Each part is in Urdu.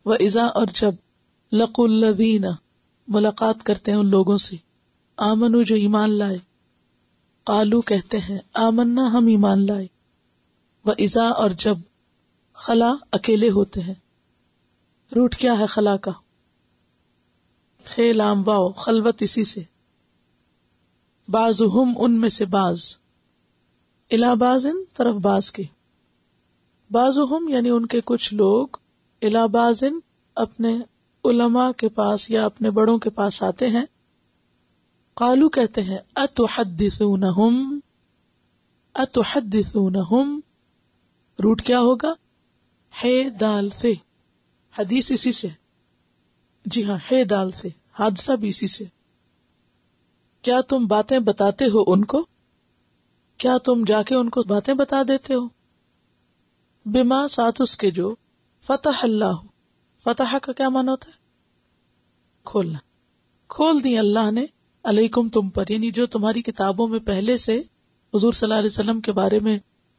وَإِذَا اور جب لَقُوا الَّذِينَ ملاقات کرتے ہیں ان لوگوں سے آمنوا جو ایمان لائے قالوا کہتے ہیں آمنا ہم ایمان لائے وَإِذَا اور جب خلا اکیلے ہوتے ہیں. روٹ کیا ہے خلا کا؟ خے لام واو خلوت اسی سے. بعضهم ان میں سے بعض الی بعضن طرف بعض کے. بعضهم یعنی ان کے کچھ لوگ الی بعضن اپنے علماء کے پاس یا اپنے بڑوں کے پاس آتے ہیں. قالو کہتے ہیں اتحدثونہم روٹ کیا ہوگا؟ ہے دال سے. حدیث اسی سے. جی ہاں ہے دال سے. حادثہ بھی اسی سے. کیا تم باتیں بتاتے ہو ان کو؟ کیا تم جا کے ان کو باتیں بتا دیتے ہو؟ بما ساتھ اس کے جو فتح اللہ. فتح کا کیا معنی ہوتا ہے؟ کھولنا. کھول دی اللہ نے علیکم تم پر، یعنی جو تمہاری کتابوں میں پہلے سے حضور صلی اللہ علیہ وسلم کے بارے میں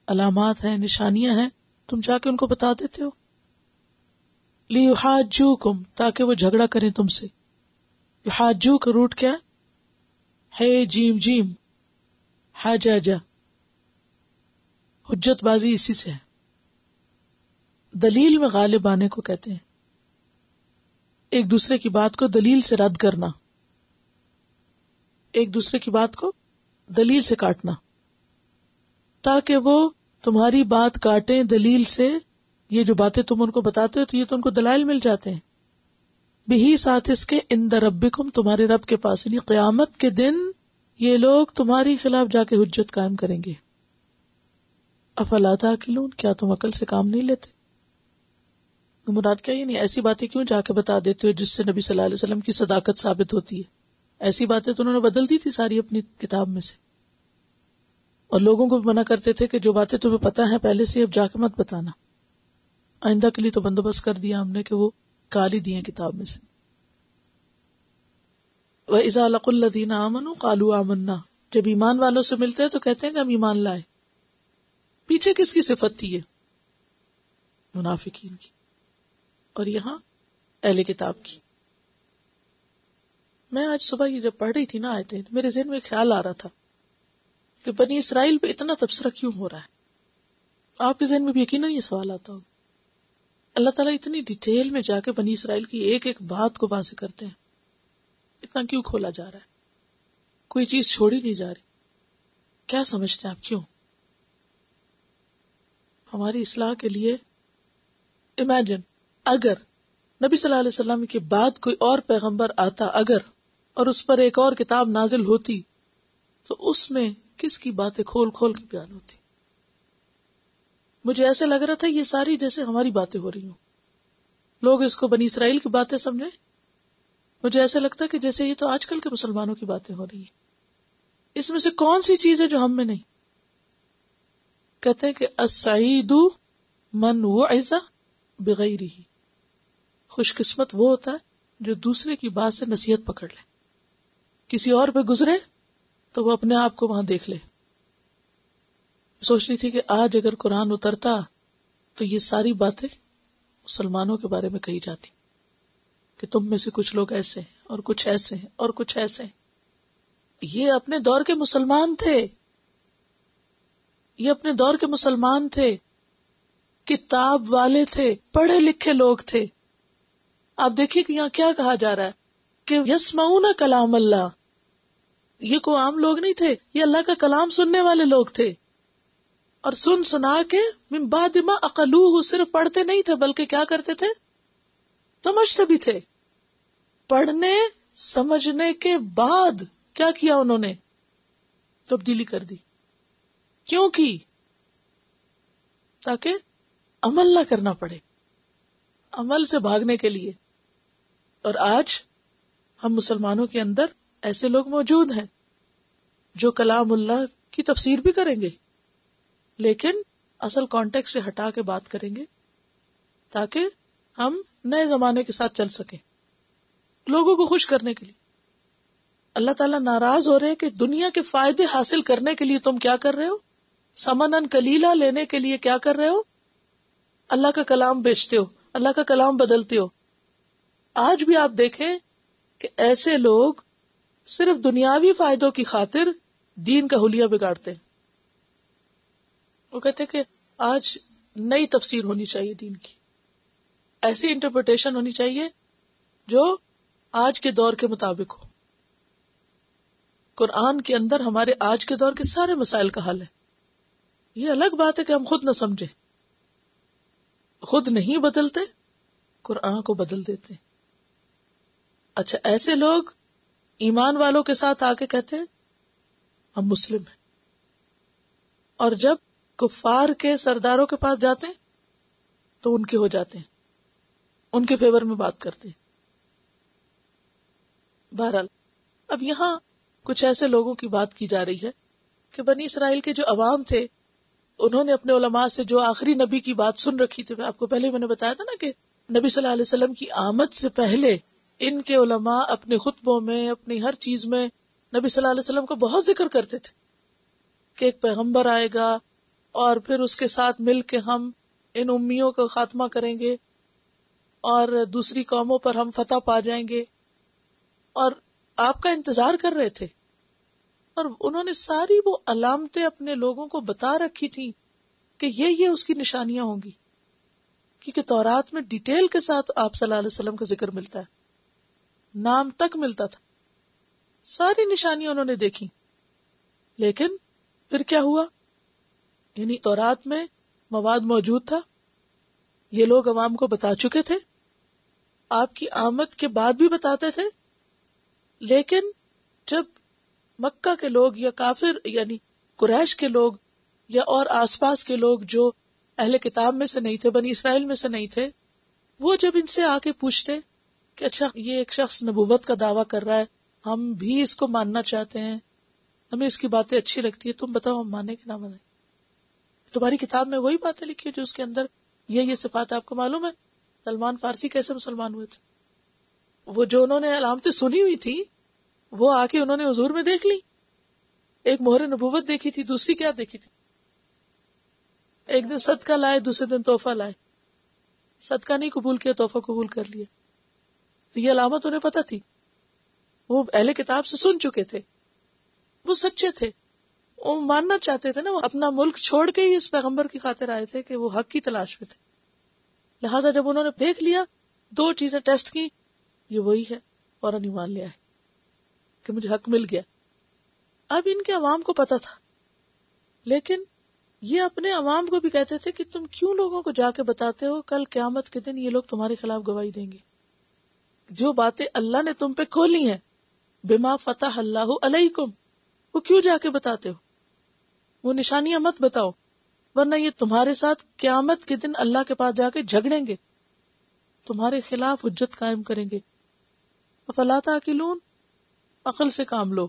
علامات ہیں، نشانیاں ہیں، تم جا کے ان کو بتا دیتے ہو. لیحاجوکم تاکہ وہ جھگڑا کریں تم سے. یحاجو کا روٹ کیا ہے؟ جیم جیم حاجاجا. حجت بازی اسی سے ہے. دلیل میں غالب آنے کو کہتے ہیں. ایک دوسرے کی بات کو دلیل سے رد کرنا، ایک دوسرے کی بات کو دلیل سے کاٹنا، تاکہ وہ تمہاری بات کاٹیں دلیل سے. یہ جو باتیں تم ان کو بتاتے ہو تو یہ تو ان کو دلائل مل جاتے ہیں. بہی ساتھ اس کے عند ربکم تمہارے رب کے پاس، یعنی قیامت کے دن یہ لوگ تمہاری خلاف جا کے حجت قائم کریں گے. افلا تعقلون کیا تم عقل سے کام نہیں لیتے؟ مراد کیا؟ یعنی ایسی باتیں کیوں جا کے بتا دیتے ہو جس سے نبی صلی اللہ علیہ وسلم کی صداقت ثابت ہوتی ہے؟ ایسی باتیں تو انہوں نے بدل دی تھی ساری اپنی کتاب میں سے، اور لوگوں کو بھی منع کرتے تھے کہ جو باتیں تمہیں پتہ ہیں پہلے سے اب جا کے مت بتانا. آئندہ کے لیے تو بندوبست کر دیا ہم نے کہ وہ گالی دیے کتاب میں سے. وَإِذَا لَقُوا الَّذِينَ آمَنُوا قَالُوا آمَنَّا جب ایمان والوں سے ملتے ہیں تو کہتے ہیں کہ ہم ایمان لائے. پیچھے کس کی صفت تھی یہ؟ منافقین کی، اور یہاں اہل کتاب کی. میں آج صبح یہ جب پڑھ رہی تھی نا آیتیں، میرے ذہن میں خیال آ رہا تھا کہ بنی اسرائیل پہ اتنا تبصرہ کیوں ہو رہا ہے. آپ کے ذہن میں بھی یقیناً یہ سوال آتا ہوگا. اللہ تعالیٰ اتنی ڈیٹیل میں جا کے بنی اسرائیل کی ایک ایک بات کو واضح کرتے ہیں. اتنا کیوں کھولا جا رہا ہے؟ کوئی چیز چھوڑی نہیں جا رہی. کیا سمجھتے ہیں آپ کیوں؟ ہماری اصلاح کے لیے. امیجن اگر نبی صلی اللہ علیہ وسلم کے بعد کوئی اور پیغمبر آتا اگر، اور اس پر ایک اور کتاب نازل ہوتی، تو اس میں کس کی باتیں کھول کھول کے بیان ہوتی. مجھے ایسے لگ رہا تھا یہ ساری جیسے ہماری باتیں ہو رہی ہوں. لوگ اس کو بنی اسرائیل کی باتیں سمجھیں. مجھے ایسا لگتا ہے کہ جیسے یہ تو آج کل کے مسلمانوں کی باتیں ہو رہی ہیں. اس میں سے کون سی چیز ہے جو ہم میں نہیں؟ کہتے ہیں کہ السعید من وعظ بغیرہ، خوش قسمت وہ ہوتا ہے جو دوسرے کی بات سے نصیحت پکڑ لے. کسی اور پہ گزرے تو وہ اپنے آپ کو وہاں دیکھ لے. سوچ رہی تھی کہ آج اگر قرآن اترتا تو یہ ساری باتیں مسلمانوں کے بارے میں کہی جاتی کہ تم میں سے کچھ لوگ ایسے ہیں اور کچھ ایسے ہیں اور کچھ ایسے ہیں. یہ اپنے دور کے مسلمان تھے، یہ اپنے دور کے مسلمان تھے، کتاب والے تھے، پڑھے لکھے لوگ تھے. آپ دیکھیے کہ یہاں کیا کہا جا رہا ہے کہ یسمعون کلام اللہ. یہ کوئی عام لوگ نہیں تھے، یہ اللہ کا کلام سننے والے لوگ تھے. اور سن سنا کے من بعد ما عقلوہ، صرف پڑھتے نہیں تھے بلکہ کیا کرتے تھے؟ سمجھتے بھی تھے. پڑھنے سمجھنے کے بعد کیا کیا انہوں نے؟ تبدیلی کر دی. کیوں کی؟ تاکہ عمل نہ کرنا پڑے، عمل سے بھاگنے کے لیے. اور آج ہم مسلمانوں کے اندر ایسے لوگ موجود ہیں جو کلام اللہ کی تفسیر بھی کریں گے لیکن اصل کانٹیکٹ سے ہٹا کے بات کریں گے تاکہ ہم نئے زمانے کے ساتھ چل سکیں، لوگوں کو خوش کرنے کے لیے. اللہ تعالیٰ ناراض ہو رہے ہیں کہ دنیا کے فائدے حاصل کرنے کے لیے تم کیا کر رہے ہو؟ ثمناً قلیلا لینے کے لیے کیا کر رہے ہو؟ اللہ کا کلام بیچتے ہو. اللہ کا کلام بدلتے ہو. آج بھی آپ دیکھیں کہ ایسے لوگ صرف دنیاوی فائدوں کی خاطر دین کا حلیہ بگاڑتے ہیں. وہ کہتے ہیں کہ آج نئی تفسیر ہونی چاہیے دین کی، ایسی انٹرپریٹیشن ہونی چاہیے جو آج کے دور کے مطابق ہو. قرآن کے اندر ہمارے آج کے دور کے سارے مسائل کا حل ہے. یہ الگ بات ہے کہ ہم خود نہ سمجھیں، خود نہیں بدلتے، قرآن کو بدل دیتے. اچھا، ایسے لوگ ایمان والوں کے ساتھ آ کے کہتے ہیں ہم مسلم ہیں، اور جب کفار کے سرداروں کے پاس جاتے ہیں تو ان کے ہو جاتے ہیں، ان کے فیور میں بات کرتے ہیں. بہرحال اب یہاں کچھ ایسے لوگوں کی بات کی جا رہی ہے کہ بنی اسرائیل کے جو عوام تھے انہوں نے اپنے علماء سے جو آخری نبی کی بات سن رکھی تھی. آپ کو پہلے میں نے بتایا تھا نا کہ نبی صلی اللہ علیہ وسلم کی آمد سے پہلے ان کے علماء اپنے خطبوں میں، اپنی ہر چیز میں نبی صلی اللہ علیہ وسلم کو بہت ذکر کرتے تھے کہ ایک پیغمبر آئے گا اور پھر اس کے ساتھ مل کے ہم ان امیوں کا خاتمہ کریں گے اور دوسری قوموں پر ہم فتح پا جائیں گے، اور آپ کا انتظار کر رہے تھے. اور انہوں نے ساری وہ علامتیں اپنے لوگوں کو بتا رکھی تھی کہ یہ اس کی نشانیاں ہوں گی، کیونکہ تورات میں ڈیٹیل کے ساتھ آپ صلی اللہ علیہ وسلم کا ذکر ملتا ہے، نام تک ملتا تھا، ساری نشانیاں انہوں نے دیکھی. لیکن پھر کیا ہوا؟ یعنی تورات میں مواد موجود تھا، یہ لوگ عوام کو بتا چکے تھے، آپ کی آمد کے بعد بھی بتاتے تھے. لیکن جب مکہ کے لوگ یا کافر یعنی قریش کے لوگ یا اور آس پاس کے لوگ جو اہل کتاب میں سے نہیں تھے، بنی اسرائیل میں سے نہیں تھے، وہ جب ان سے آ کے پوچھتے کہ اچھا یہ ایک شخص نبوت کا دعویٰ کر رہا ہے، ہم بھی اس کو ماننا چاہتے ہیں، ہمیں اس کی باتیں اچھی لگتی ہے، تم بتاؤ ہم مانیں کہ نہ مانیں. تمہاری کتاب میں وہی باتیں لکھی ہے جو اس کے اندر یہ صفات. آپ کو معلوم ہے سلمان فارسی کیسے مسلمان ہوئے تھے؟ وہ جو انہوں نے علامتیں سنی ہوئی تھی وہ آ کے انہوں نے حضور میں دیکھ لی. ایک مہر نبوت دیکھی تھی، دوسری کیا دیکھی تھی؟ ایک دن صدقہ لائے، دوسرے دن تحفہ لائے. صدقہ نہیں قبول کیا، تحفہ قبول کر لیا. تو یہ علامت انہیں پتہ تھی، وہ اہل کتاب سے سن چکے تھے، وہ سچے تھے، وہ ماننا چاہتے تھے نا، وہ اپنا ملک چھوڑ کے ہی اس پیغمبر کی خاطر آئے تھے کہ وہ حق کی تلاش میں تھے. لہٰذا جب انہوں نے دیکھ لیا، دو چیزیں ٹیسٹ کی، یہ وہی ہے، فوراً ایمان لے آئے کہ مجھے حق مل گیا. اب ان کے عوام کو پتا تھا، لیکن یہ اپنے عوام کو بھی کہتے تھے کہ تم کیوں لوگوں کو جا کے بتاتے ہو، کل قیامت کے دن یہ لوگ تمہارے خلاف گواہی دیں گے. جو باتیں اللہ نے تم پہ کھولی ہیں، بما فتح اللہ علیکم، وہ کیوں جا کے بتاتے ہو؟ وہ نشانیاں مت بتاؤ، ورنہ یہ تمہارے ساتھ قیامت کے دن اللہ کے پاس جا کے جھگڑیں گے، تمہارے خلاف حجت قائم کریں گے. افلا تعقلون، عقل سے کام لو.